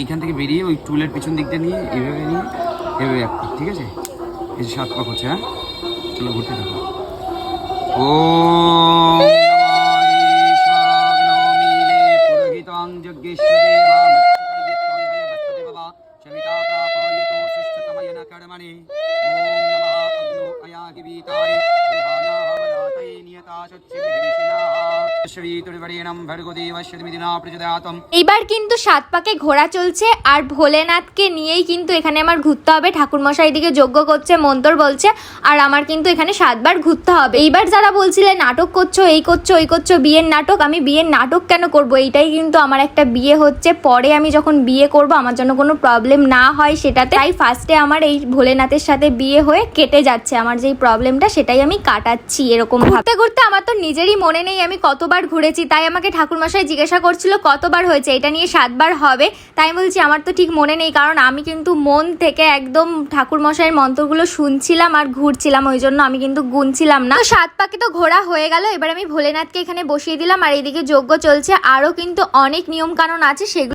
এইখান থেকে বেরিয়ে ওই টুলের পিছন দিকটা নিয়ে এভাবে রাখতে, ঠিক আছে? এই যে 7 পাক হচ্ছে, হ্যাঁ চলো ঘুরতে থাকো। ও পুরোহিতং যজ্ঞেশ্বদেবা বাবা সবিতা প্রাপয়তো সৃষ্টতময়না কর্মণি। ওম নমঃ অগ্নো অয়াগিবীতায় দেবানাহবদাতয়ে নিয়তা সচ্চিবিঘ্নিশিনাঃ শ্রীতুর্বরেণং ভর্গোদেবস্য দিনা প্রচোদয়াৎ। এইবার কিন্তু 7 পাকে ঘোরা চলছে আর ভোলেনাথকে নিয়েই কিন্তু এখানে আমার ঘুরতে হবে। ঠাকুরমশাই এদিকে যজ্ঞ করছে, মন্তর বলছে, আর আমার কিন্তু এখানে 7 বার ঘুরতে হবে। এইবার যারা বলছিলে নাটক করছো, এই করছো ওই করছো, বিয়ের নাটক, আমি বিয়ের নাটক কেন করব? এইটাই কিন্তু আমার একটা বিয়ে হচ্ছে, পরে আমি যখন বিয়ে করব আমার জন্য কোনো প্রবলেম না হয় সেটাতে, তাই ফার্স্টে আমার এই ভোলেনাথের সাথে বিয়ে হয়ে কেটে যাচ্ছে আমার যেই প্রবলেমটা, সেটাই আমি কাটাচ্ছি। এরকম ঘুরতে ঘুরতে আমার তো নিজেরই মনে নেই আমি কতবার ঘুরেছি, তাই আমাকে ঠাকুরমশাই জিজ্ঞাসা করছিল কতবার হয়েছে, এটা নিয়ে 7 বার হবে। তাই বলছি আমার তো ঠিক মনে নেই, কারণ আমি কিন্তু মন থেকে একদম ঠাকুরমশাইয়ের মন্ত্রগুলো শুনছিলাম আর ঘুরছিলাম, ওই জন্য আমি কিন্তু গুনছিলাম না। তো 7 পাকে তো ঘোরা হয়ে গেল, এবার আমি ভোলেনাথকে এখানে বসিয়ে দিলাম আর এইদিকে যজ্ঞ চলছে। আরও কিন্তু অনেক নিয়ম কানুন আছে, সেগুলো